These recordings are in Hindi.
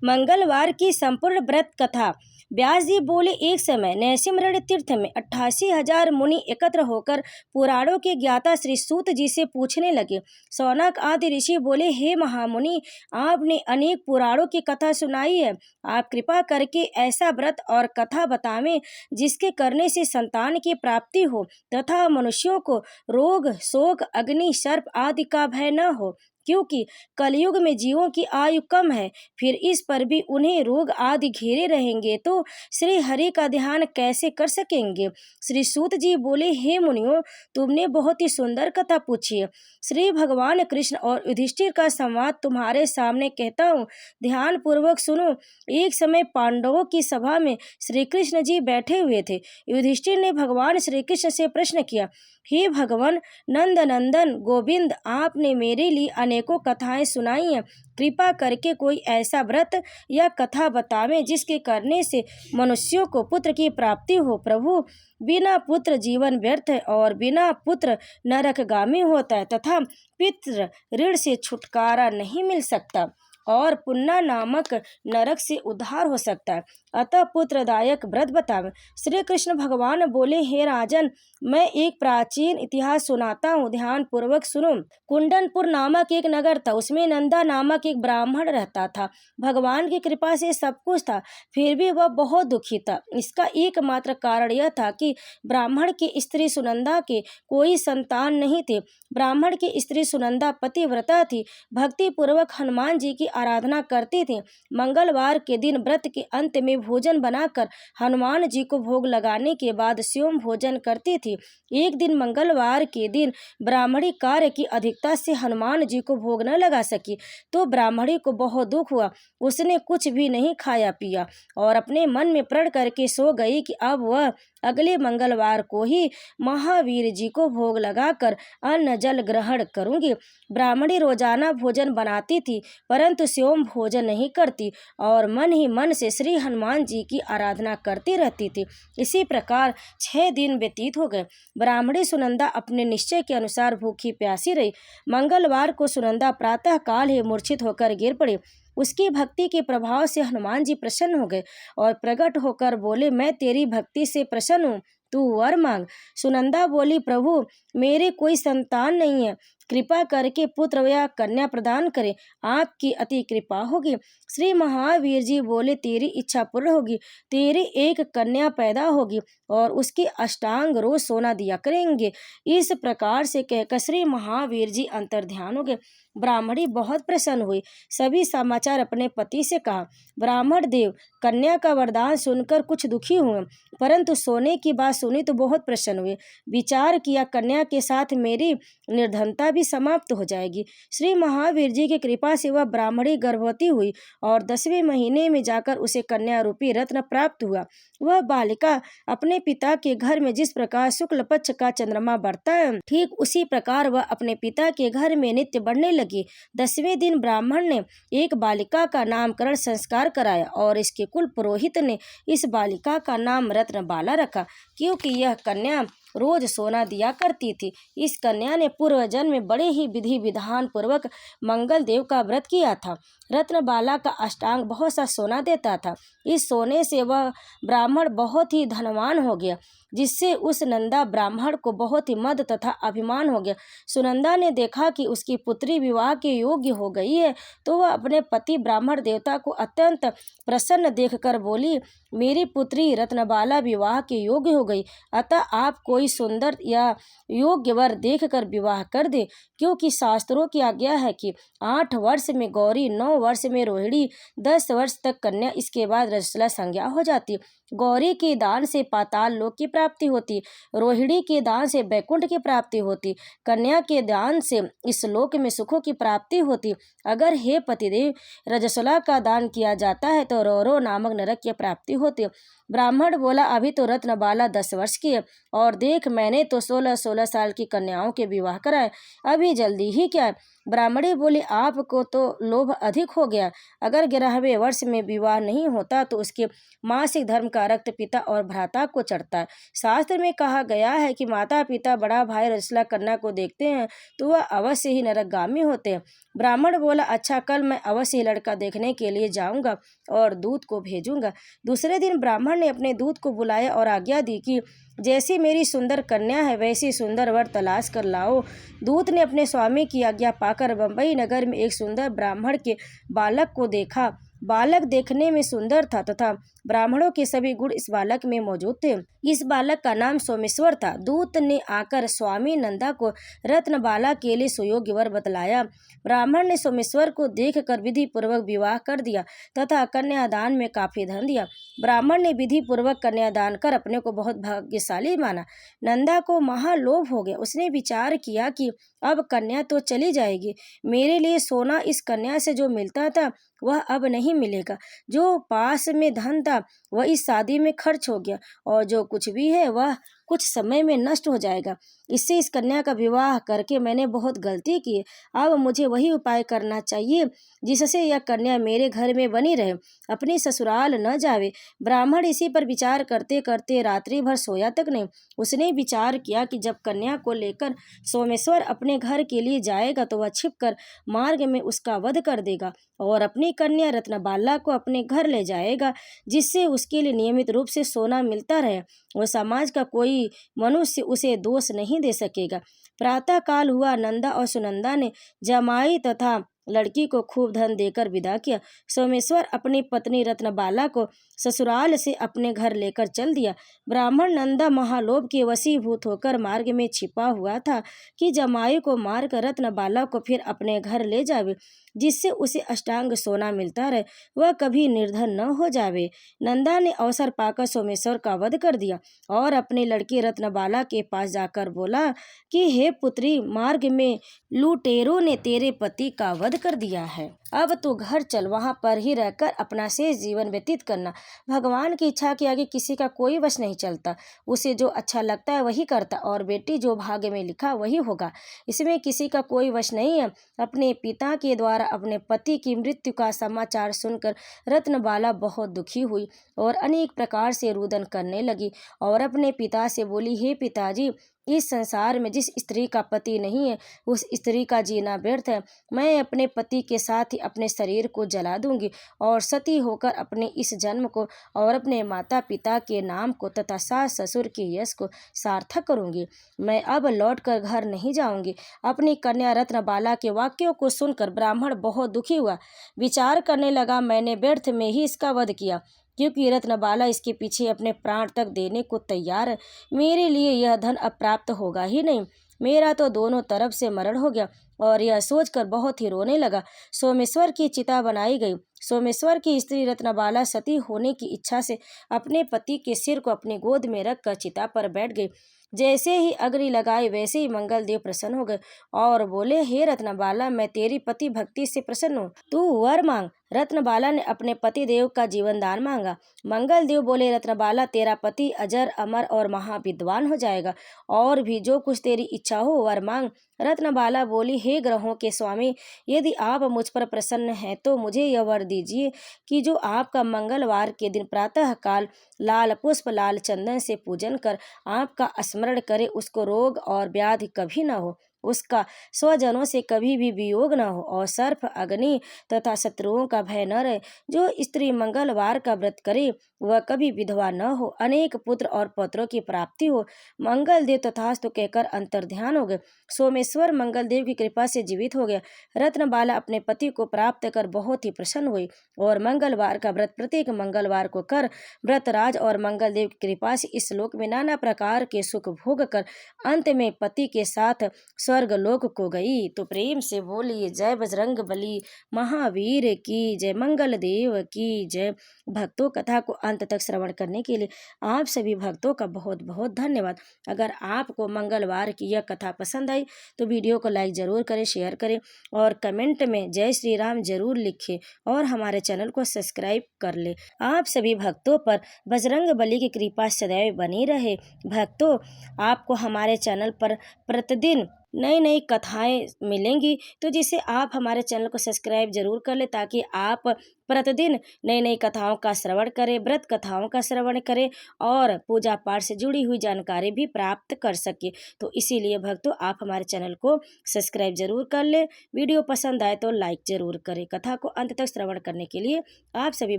मंगलवार की संपूर्ण व्रत कथा। व्यास जी बोले, एक समय नैमिषारण्य तीर्थ में 88,000 मुनि एकत्र होकर पुराणों के ज्ञाता श्री सूत जी से पूछने लगे। शौनक आदि ऋषि बोले, हे महामुनि, आपने अनेक पुराणों की कथा सुनाई है। आप कृपा करके ऐसा व्रत और कथा बतावें जिसके करने से संतान की प्राप्ति हो तथा मनुष्यों को रोग, शोक, अग्नि, सर्प आदि का भय न हो, क्योंकि कलयुग में जीवों की आयु कम है। फिर इस पर भी उन्हें रोग आदि घेरे रहेंगे तो श्री हरि का ध्यान कैसे कर सकेंगे। श्री सूत जी बोले, हे मुनियों, तुमने बहुत ही सुंदर कथा पूछी है। श्री भगवान कृष्ण और युधिष्ठिर का संवाद तुम्हारे सामने कहता हूँ, ध्यान पूर्वक सुनो। एक समय पांडवों की सभा में श्री कृष्ण जी बैठे हुए थे। युधिष्ठिर ने भगवान श्री कृष्ण से प्रश्न किया, हे भगवान नंद नंदन गोविंद, आपने मेरे लिए अनेकों कथाएं सुनाई हैं। कृपा करके कोई ऐसा व्रत या कथा बतावें जिसके करने से मनुष्यों को पुत्र की प्राप्ति हो। प्रभु, बिना पुत्र जीवन व्यर्थ है और बिना पुत्र नरकगामी होता है तथा पितृ ऋण से छुटकारा नहीं मिल सकता और पुण्य नामक नरक से उद्धार हो सकता है। अतः पुत्रदायक व्रत बतावें। श्री कृष्ण भगवान बोले, हे राजन, मैं एक प्राचीन इतिहास सुनाता हूँ, ध्यान पूर्वक सुनो। कुंडनपुर नामक एक नगर था, उसमें नंदा नामक एक ब्राह्मण रहता था। भगवान की कृपा से सब कुछ था, फिर भी वह बहुत दुखी था। इसका एकमात्र कारण यह था कि ब्राह्मण की स्त्री सुनंदा के कोई संतान नहीं थे। ब्राह्मण की स्त्री सुनंदा पतिव्रता थी, भक्ति पूर्वक हनुमान जी की आराधना करती थी। मंगलवार के दिन व्रत के अंत में भोजन बनाकर हनुमान जी को भोग लगाने के बाद स्वयं भोजन करती थी। एक दिन मंगलवार के दिन ब्राह्मणी कार्य की अधिकता से हनुमान जी को भोग न लगा सकी तो ब्राह्मणी को बहुत दुख हुआ। उसने कुछ भी नहीं खाया पिया और अपने मन में प्रण करके सो गई कि अब वह अगले मंगलवार को ही महावीर जी को भोग लगाकर अन्न जल ग्रहण करूंगी। ब्राह्मणी रोजाना भोजन बनाती थी परंतु स्वयं भोजन नहीं करती और मन ही मन से श्री हनुमान जी की आराधना करती रहती थी। इसी प्रकार 6 दिन व्यतीत हो गए। ब्राह्मणी सुनंदा अपने निश्चय के अनुसार भूखी प्यासी रही। मंगलवार को सुनंदा प्रातः काल ही मूर्छित होकर गिर पड़ी। उसकी भक्ति के प्रभाव से हनुमान जी प्रसन्न हो गए और प्रकट होकर बोले, मैं तेरी भक्ति से प्रसन्न हूँ, तू वर मांग। सुनंदा बोली, प्रभु, मेरे कोई संतान नहीं है, कृपा करके पुत्र या कन्या प्रदान करें, आपकी अति कृपा होगी। श्री महावीर जी बोले, तेरी इच्छा पूर्ण होगी, तेरी एक कन्या पैदा होगी और उसके अष्टांग रोज सोना दिया करेंगे। इस प्रकार से कहकर श्री महावीर जी अंतर्ध्यान हो गए। ब्राह्मणी बहुत प्रसन्न हुई, सभी समाचार अपने पति से कहा। ब्राह्मण देव कन्या का वरदान सुनकर कुछ दुखी हुए परंतु सोने की बात सुनी तो बहुत प्रसन्न हुए। विचार किया, कन्या के साथ मेरी निर्धनता भी समाप्त हो जाएगी। श्री महावीर जी की कृपा से वह ब्राह्मणी गर्भवती हुई और 10वें महीने में जाकर उसे कन्या रूपी रत्न प्राप्त हुआ। वह बालिका अपने पिता के घर में जिस प्रकार शुक्ल पक्ष का चंद्रमा बढ़ता है, ठीक उसी प्रकार वह अपने पिता के घर में नित्य बढ़ने लगी। 10वें दिन ब्राह्मण ने एक बालिका का नामकरण संस्कार कराया और इसके कुल पुरोहित ने इस बालिका का नाम रत्नबाला रखा, क्योंकि यह कन्या रोज सोना दिया करती थी। इस कन्या ने पूर्व जन्म में बड़े ही विधि विधान पूर्वक मंगल देव का व्रत किया था। रत्नबाला का अष्टांग बहुत सा सोना देता था। इस सोने से वह ब्राह्मण बहुत ही धनवान हो गया, जिससे उस नंदा ब्राह्मण को बहुत ही मद तथा अभिमान हो गया। सुनंदा ने देखा कि उसकी पुत्री विवाह के योग्य हो गई है तो वह अपने पति ब्राह्मण देवता को अत्यंत प्रसन्न देखकर बोली, मेरी पुत्री रत्नबाला विवाह के योग्य हो गई, अतः आप कोई सुंदर या योग्य वर देखकर विवाह कर दे, क्योंकि शास्त्रों की आज्ञा है कि 8 वर्ष में गौरी, 9 वर्ष में रोहिणी, 10 वर्ष तक कन्या, इसके बाद रजस्वला संज्ञा हो जाती। गौरी के दान से पाताल लोक की प्राप्ति होती, रोहिणी के दान से वैकुंठ की प्राप्ति होती, कन्या के दान से इस लोक में सुखों की प्राप्ति होती। अगर हे पतिदेव रजस्वला का दान किया जाता है तो रौरव नामक नरक की प्राप्ति होती। ब्राह्मण बोला, अभी तो रत्नबाला 10 वर्ष की है और देख मैंने तो 16-16 साल की कन्याओं के विवाह कराए, अभी जल्दी ही क्या है। ब्राह्मणी बोली, आपको तो लोभ अधिक हो गया। अगर 11वें वर्ष में विवाह नहीं होता तो उसके मासिक धर्म का रक्त पिता और भ्राता को चढ़ता है। शास्त्र में कहा गया है कि माता पिता बड़ा भाई रजस्वला कन्या को देखते हैं तो वह अवश्य ही नरकगामी होते हैं। ब्राह्मण बोला, अच्छा, कल मैं अवश्य ही लड़का देखने के लिए जाऊंगा और दूत को भेजूंगा। दूसरे दिन ब्राह्मण ने अपने दूत को बुलाया और आज्ञा दी कि जैसी मेरी सुंदर कन्या है वैसी सुंदर वर तलाश कर लाओ। दूत ने अपने स्वामी की आज्ञा पाकर बंबई नगर में एक सुंदर ब्राह्मण के बालक को देखा। बालक देखने में सुंदर था तथा ब्राह्मणों के सभी गुण इस बालक में मौजूद थे। इस बालक का नाम सोमेश्वर था। दूत ने आकर स्वामी नंदा को रत्नबाला के लिए सुयोग्य वर बतलाया। ब्राह्मण ने सोमेश्वर को देखकर विधि पूर्वक विवाह कर दिया तथा कन्यादान में काफी धन दिया। ब्राह्मण ने विधि पूर्वक कन्यादान कर अपने को बहुत भाग्यशाली माना। नंदा को महालोभ हो गया। उसने विचार किया कि अब कन्या तो चली जाएगी, मेरे लिए सोना इस कन्या से जो मिलता था वह अब नहीं मिलेगा। जो पास में धन था वह इस शादी में खर्च हो गया और जो कुछ भी है वह कुछ समय में नष्ट हो जाएगा। इससे इस कन्या का विवाह करके मैंने बहुत गलती की। अब मुझे वही उपाय करना चाहिए जिससे यह कन्या मेरे घर में बनी रहे, अपनी ससुराल न जावे। ब्राह्मण इसी पर विचार करते करते रात्रि भर सोया तक नहीं। उसने विचार किया कि जब कन्या को लेकर सोमेश्वर अपने घर के लिए जाएगा तो वह छिपकर मार्ग में उसका वध कर देगा और अपनी कन्या रत्नबाला को अपने घर ले जाएगा, जिससे उसके लिए नियमित रूप से सोना मिलता रहे। वह समाज का कोई मनुष्य उसे दोष नहीं दे सकेगा। प्रातः काल हुआ। नंदा और सुनंदा ने जमाई तथा लड़की को खूब धन देकर विदा किया। सोमेश्वर अपनी पत्नी रत्नबाला को ससुराल से अपने घर लेकर चल दिया। ब्राह्मण नंदा महालोभ के वशीभूत होकर मार्ग में छिपा हुआ था कि जमाई को मारकर रत्नबाला को फिर अपने घर ले जावे, जिससे उसे अष्टांग सोना मिलता रहे, वह कभी निर्धन न हो जावे। नंदा ने अवसर पाकर सोमेश्वर का वध कर दिया और अपनी लड़की रत्नबाला के पास जाकर बोला कि हे पुत्री, मार्ग में लुटेरों ने तेरे पति का वध कर दिया है। अब तू घर चल, वहां पर ही रहकर अपना शेष जीवन व्यतीत करना। भगवान की इच्छा के आगे किसी का कोई वश नहीं चलता। उसे जो अच्छा लगता है वही करता और बेटी जो भाग्य में लिखा वही होगा। इसमें किसी का कोई वश नहीं है। अपने पिता के द्वारा अपने पति की मृत्यु का समाचार सुनकर रत्नबाला बहुत दुखी हुई और अनेक प्रकार से रुदन करने लगी और अपने पिता से बोली, हे पिताजी, इस संसार में जिस स्त्री का पति नहीं है उस स्त्री का जीना व्यर्थ है। मैं अपने पति के साथ ही अपने शरीर को जला दूंगी और सती होकर अपने इस जन्म को और अपने माता पिता के नाम को तथा सास ससुर के यश को सार्थक करूंगी। मैं अब लौटकर घर नहीं जाऊंगी। अपनी कन्या रत्नबाला के वाक्यों को सुनकर ब्राह्मण बहुत दुखी हुआ। विचार करने लगा, मैंने व्यर्थ में ही इसका वध किया, क्योंकि रत्नबाला इसके पीछे अपने प्राण तक देने को तैयार है। मेरे लिए यह धन अप्राप्त होगा ही नहीं। मेरा तो दोनों तरफ से मरण हो गया। और यह सोचकर बहुत ही रोने लगा। सोमेश्वर की चिता बनाई गई। सोमेश्वर की स्त्री रत्नबाला सती होने की इच्छा से अपने पति के सिर को अपनी गोद में रखकर चिता पर बैठ गई। जैसे ही अग्नि लगाई वैसे ही मंगलदेव प्रसन्न हो गए और बोले, हे रत्नबाला, मैं तेरी पति भक्ति से प्रसन्न हूँ, तू वर मांग। रत्नबाला ने अपने पति देव का जीवन दान मांगा। मंगलदेव बोले, रत्नबाला, तेरा पति अजर अमर और महाविद्वान हो जाएगा, और भी जो कुछ तेरी इच्छा हो वर मांग। रत्नबाला बोली, हे ग्रहों के स्वामी, यदि आप मुझ पर प्रसन्न हैं तो मुझे यह वर दीजिए कि जो आपका मंगलवार के दिन प्रातः काल लाल पुष्प लाल चंदन से पूजन कर आपका स्मरण करे, उसको रोग और व्याधि कभी न हो, उसका स्वजनों से कभी भी वियोग न हो और सर्प अग्नि तथा शत्रुओं का भय न रहे। जो स्त्री मंगलवार का व्रत करे वह कभी विधवा न हो, अनेक पुत्र और पौत्रों की प्राप्ति हो। मंगलदेव तथास्तु कहकर अंतर्ध्यान हो गए। सोमेश्वर मंगलदेव की कृपा से जीवित हो गया। रत्नबाला अपने पति को प्राप्त कर बहुत ही प्रसन्न हुई और मंगलवार का व्रत प्रत्येक मंगलवार को कर व्रतराज और मंगलदेव की कृपा से इस लोक में नाना प्रकार के सुख भोग कर अंत में पति के साथ स्वर्ग लोक को गई। तो प्रेम से बोलिए जय बजरंग बली महावीर की जय, मंगल देव की जय। भक्तों, कथा को अंत तक श्रवण करने के लिए आप सभी भक्तों का बहुत बहुत धन्यवाद। अगर आपको मंगलवार की यह कथा पसंद आई तो वीडियो को लाइक जरूर करें, शेयर करें और कमेंट में जय श्री राम जरूर लिखें और हमारे चैनल को सब्सक्राइब कर ले। आप सभी भक्तों पर बजरंग बली की कृपा सदैव बनी रहे। भक्तों, आपको हमारे चैनल पर प्रतिदिन नई नई कथाएं मिलेंगी। तो जिससे आप हमारे चैनल को सब्सक्राइब जरूर कर ले, ताकि आप प्रतिदिन नई नई कथाओं का श्रवण करें, व्रत कथाओं का श्रवण करें और पूजा पाठ से जुड़ी हुई जानकारी भी प्राप्त कर सके। तो इसीलिए भक्तों, आप हमारे चैनल को सब्सक्राइब जरूर कर ले। वीडियो पसंद आए तो लाइक जरूर करें। कथा को अंत तक श्रवण करने के लिए आप सभी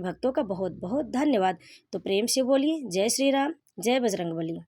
भक्तों का बहुत बहुत धन्यवाद। तो प्रेम से बोलिए जय श्री राम, जय बजरंगबली।